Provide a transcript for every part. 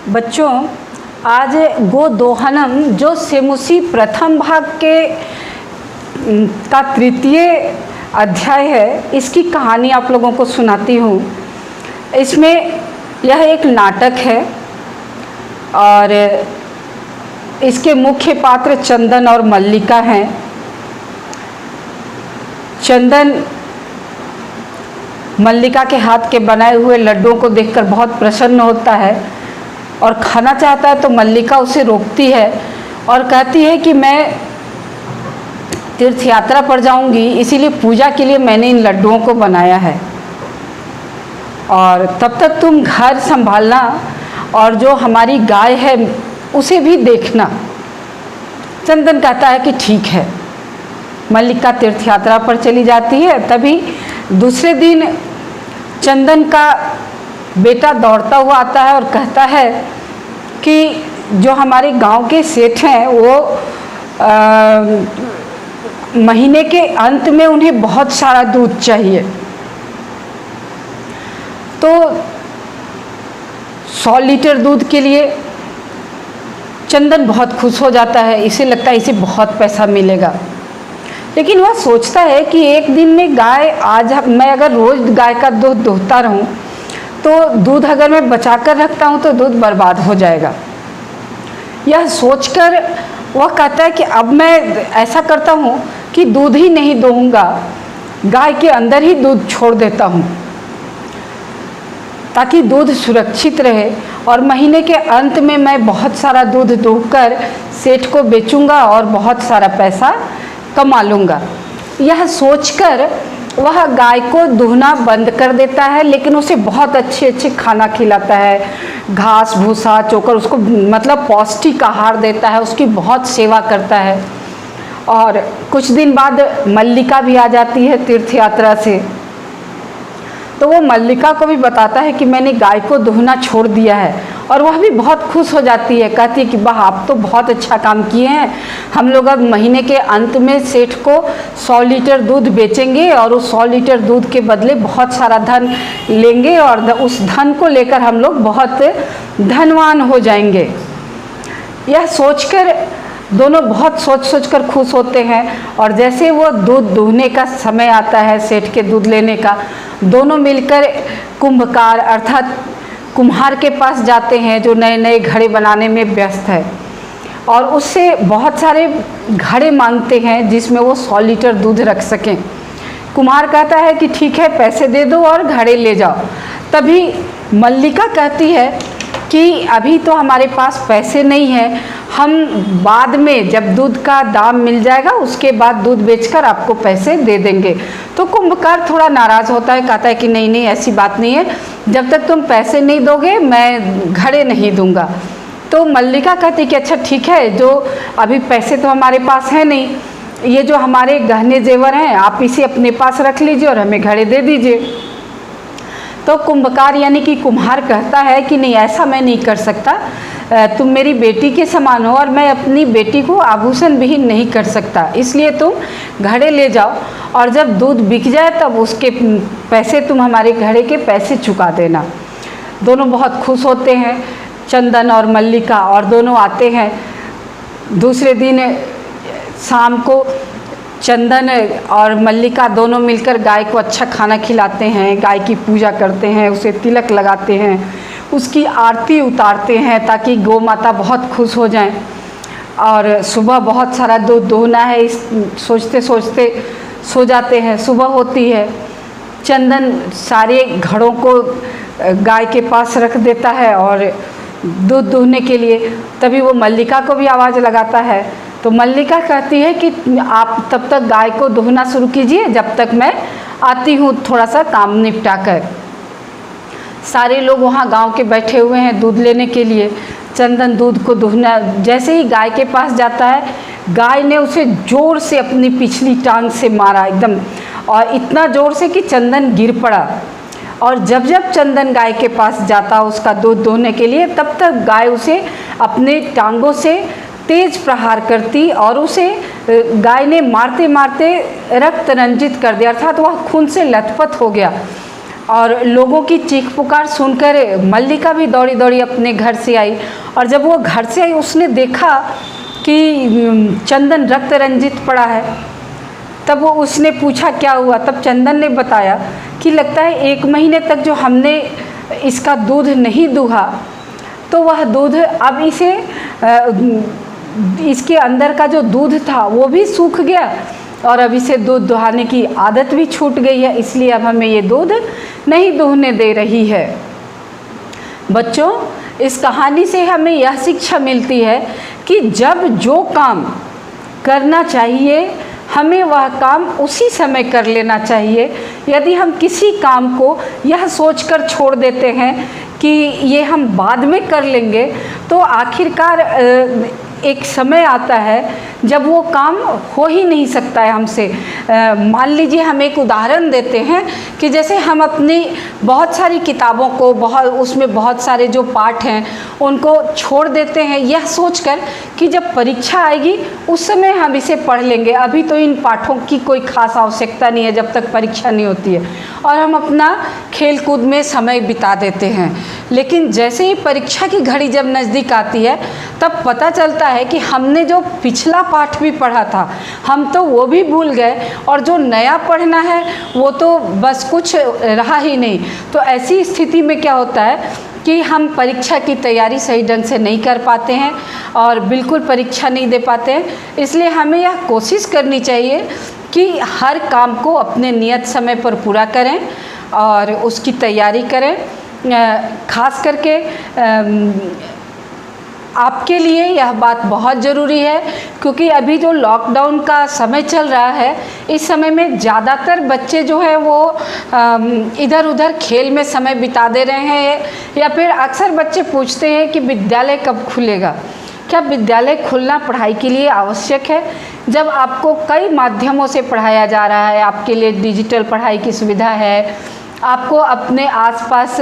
बच्चों, आज गोदोहनम जो सेमुसी प्रथम भाग का तृतीय अध्याय है, इसकी कहानी आप लोगों को सुनाती हूँ। इसमें यह एक नाटक है और इसके मुख्य पात्र चंदन और मल्लिका हैं। चंदन मल्लिका के हाथ के बनाए हुए लड्डुओं को देखकर बहुत प्रसन्न होता है और खाना चाहता है, तो मल्लिका उसे रोकती है और कहती है कि मैं तीर्थ यात्रा पर जाऊंगी, इसीलिए पूजा के लिए मैंने इन लड्डुओं को बनाया है और तब तक तुम घर संभालना और जो हमारी गाय है उसे भी देखना। चंदन कहता है कि ठीक है। मल्लिका तीर्थ यात्रा पर चली जाती है। तभी दूसरे दिन चंदन का बेटा दौड़ता हुआ आता है और कहता है कि जो हमारे गांव के सेठ हैं वो महीने के अंत में उन्हें बहुत सारा दूध चाहिए। तो 100 लीटर दूध के लिए चंदन बहुत खुश हो जाता है। इसे लगता है इसे बहुत पैसा मिलेगा, लेकिन वह सोचता है कि एक दिन में गाय मैं अगर रोज़ गाय का दूध दोहता रहूं तो दूध अगर मैं बचा कर रखता हूं तो दूध बर्बाद हो जाएगा। यह सोचकर वह कहता है कि अब मैं ऐसा करता हूं कि दूध ही नहीं दूंगा, गाय के अंदर ही दूध छोड़ देता हूं ताकि दूध सुरक्षित रहे और महीने के अंत में मैं बहुत सारा दूध दूहकर सेठ को बेचूंगा और बहुत सारा पैसा कमा लूँगा। यह सोचकर वह गाय को दूहना बंद कर देता है, लेकिन उसे बहुत अच्छे खाना खिलाता है, घास भूसा चोकर, उसको मतलब पौष्टिक आहार देता है, उसकी बहुत सेवा करता है। और कुछ दिन बाद मल्लिका भी आ जाती है तीर्थ यात्रा से, तो वो मल्लिका को भी बताता है कि मैंने गाय को दूहना छोड़ दिया है और वह भी बहुत खुश हो जाती है। कहती है कि वाह, आप तो बहुत अच्छा काम किए हैं। हम लोग अब महीने के अंत में सेठ को 100 लीटर दूध बेचेंगे और उस 100 लीटर दूध के बदले बहुत सारा धन लेंगे और उस धन को लेकर हम लोग बहुत धनवान हो जाएंगे। यह सोचकर दोनों बहुत सोच कर खुश होते हैं और जैसे वो दूध दूहने का समय आता है, सेठ के दूध लेने का, दोनों मिलकर कुंभकार अर्थात कुम्हार के पास जाते हैं जो नए नए घड़े बनाने में व्यस्त है और उससे बहुत सारे घड़े मांगते हैं जिसमें वो 100 लीटर दूध रख सकें। कुम्हार कहता है कि ठीक है, पैसे दे दो और घड़े ले जाओ। तभी मल्लिका कहती है कि अभी तो हमारे पास पैसे नहीं हैं, हम बाद में जब दूध का दाम मिल जाएगा उसके बाद दूध बेचकर आपको पैसे दे देंगे। तो कुंभकार थोड़ा नाराज़ होता है, कहता है कि नहीं नहीं, ऐसी बात नहीं है, जब तक तुम पैसे नहीं दोगे मैं घड़े नहीं दूंगा। तो मल्लिका कहती कि अच्छा ठीक है, जो अभी पैसे तो हमारे पास हैं नहीं, ये जो हमारे गहने जेवर हैं आप इसे अपने पास रख लीजिए और हमें घड़े दे दीजिए। तो कुंभकार यानी कि कुम्हार कहता है कि नहीं, ऐसा मैं नहीं कर सकता, तुम मेरी बेटी के समान हो और मैं अपनी बेटी को आभूषण विहीन नहीं कर सकता, इसलिए तुम घड़े ले जाओ और जब दूध बिक जाए तब उसके पैसे तुम हमारे घड़े के पैसे चुका देना। दोनों बहुत खुश होते हैं, चंदन और मल्लिका, और दोनों आते हैं। दूसरे दिन शाम को चंदन और मल्लिका दोनों मिलकर गाय को अच्छा खाना खिलाते हैं, गाय की पूजा करते हैं, उसे तिलक लगाते हैं, उसकी आरती उतारते हैं ताकि गौ माता बहुत खुश हो जाएं। और सुबह बहुत सारा दूध दोहना है, इस सोचते सोचते सो जाते हैं। सुबह होती है, चंदन सारे घड़ों को गाय के पास रख देता है और दूध दूहने के लिए। तभी वो मल्लिका को भी आवाज़ लगाता है, तो मल्लिका कहती है कि आप तब तक गाय को दूहना शुरू कीजिए जब तक मैं आती हूँ थोड़ा सा काम निपटा कर। सारे लोग वहाँ गांव के बैठे हुए हैं दूध लेने के लिए। चंदन दूध को दूहना, जैसे ही गाय के पास जाता है, गाय ने उसे ज़ोर से अपनी पिछली टांग से मारा एकदम, और इतना ज़ोर से कि चंदन गिर पड़ा। और जब जब चंदन गाय के पास जाता उसका दूध दूहने के लिए, तब तक गाय उसे अपने टांगों से तेज प्रहार करती और उसे गाय ने मारते मारते रक्त रंजित कर दिया, अर्थात वह खून से लथपथ हो गया। और लोगों की चीख पुकार सुनकर मल्लिका भी दौड़ी दौड़ी अपने घर से आई। और जब वो घर से आई उसने देखा कि चंदन रक्त रंजित पड़ा है। तब वो उसने पूछा क्या हुआ। तब चंदन ने बताया कि लगता है 1 महीने तक जो हमने इसका दूध नहीं दूहा तो वह दूध अब इसके अंदर का जो दूध था वो भी सूख गया और अब इसे दूध दुहाने की आदत भी छूट गई है, इसलिए अब हमें ये दूध नहीं दूहने दे रही है। बच्चों, इस कहानी से हमें यह शिक्षा मिलती है कि जब जो काम करना चाहिए हमें वह काम उसी समय कर लेना चाहिए। यदि हम किसी काम को यह सोचकर छोड़ देते हैं कि ये हम बाद में कर लेंगे तो आखिरकार एक समय आता है जब वो काम हो ही नहीं सकता है हमसे। मान लीजिए हम एक उदाहरण देते हैं कि जैसे हम अपनी बहुत सारी किताबों को उसमें बहुत सारे जो पाठ हैं उनको छोड़ देते हैं यह सोचकर कि जब परीक्षा आएगी उस समय हम इसे पढ़ लेंगे, अभी तो इन पाठों की कोई खास आवश्यकता नहीं है जब तक परीक्षा नहीं होती है, और हम अपना खेल कूद में समय बिता देते हैं। लेकिन जैसे ही परीक्षा की घड़ी जब नज़दीक आती है तब पता चलता है कि हमने जो पिछला पाठ भी पढ़ा था हम तो वो भी भूल गए और जो नया पढ़ना है वो तो बस कुछ रहा ही नहीं। तो ऐसी स्थिति में क्या होता है कि हम परीक्षा की तैयारी सही ढंग से नहीं कर पाते हैं और बिल्कुल परीक्षा नहीं दे पाते हैं। इसलिए हमें यह कोशिश करनी चाहिए कि हर काम को अपने नियत समय पर पूरा करें और उसकी तैयारी करें। खास करके आपके लिए यह बात बहुत ज़रूरी है क्योंकि अभी जो लॉकडाउन का समय चल रहा है इस समय में ज़्यादातर बच्चे जो है वो इधर उधर खेल में समय बिता दे रहे हैं, या फिर अक्सर बच्चे पूछते हैं कि विद्यालय कब खुलेगा। क्या विद्यालय खुलना पढ़ाई के लिए आवश्यक है? जब आपको कई माध्यमों से पढ़ाया जा रहा है, आपके लिए डिजिटल पढ़ाई की सुविधा है, आपको अपने आसपास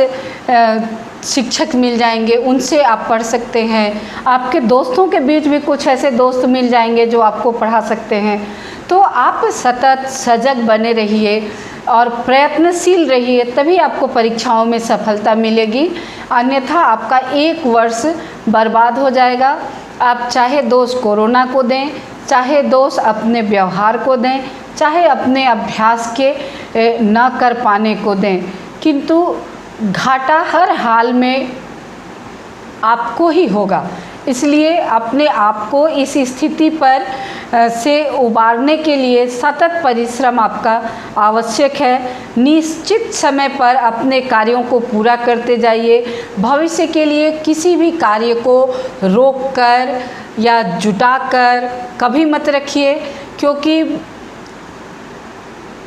शिक्षक मिल जाएंगे, उनसे आप पढ़ सकते हैं, आपके दोस्तों के बीच भी कुछ ऐसे दोस्त मिल जाएंगे जो आपको पढ़ा सकते हैं। तो आप सतत सजग बने रहिए और प्रयत्नशील रहिए, तभी आपको परीक्षाओं में सफलता मिलेगी, अन्यथा आपका 1 वर्ष बर्बाद हो जाएगा। आप चाहे दोष कोरोना को दें, चाहे दोष अपने व्यवहार को दें, चाहे अपने अभ्यास के न कर पाने को दें, किंतु घाटा हर हाल में आपको ही होगा। इसलिए अपने आप को इस स्थिति पर से उबारने के लिए सतत परिश्रम आपका आवश्यक है। निश्चित समय पर अपने कार्यों को पूरा करते जाइए। भविष्य के लिए किसी भी कार्य को रोक कर या जुटा कर कभी मत रखिए, क्योंकि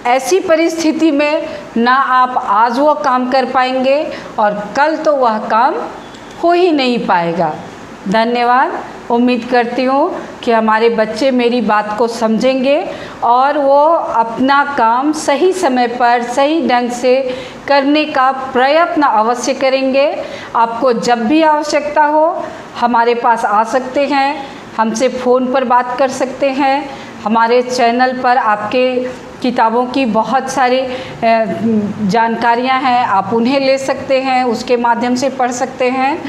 ऐसी परिस्थिति में ना आप आज वो काम कर पाएंगे और कल तो वह काम हो ही नहीं पाएगा। धन्यवाद। उम्मीद करती हूँ कि हमारे बच्चे मेरी बात को समझेंगे और वो अपना काम सही समय पर सही ढंग से करने का प्रयत्न अवश्य करेंगे। आपको जब भी आवश्यकता हो हमारे पास आ सकते हैं, हमसे फ़ोन पर बात कर सकते हैं। हमारे चैनल पर आपके किताबों की बहुत सारी जानकारियां हैं, आप उन्हें ले सकते हैं, उसके माध्यम से पढ़ सकते हैं।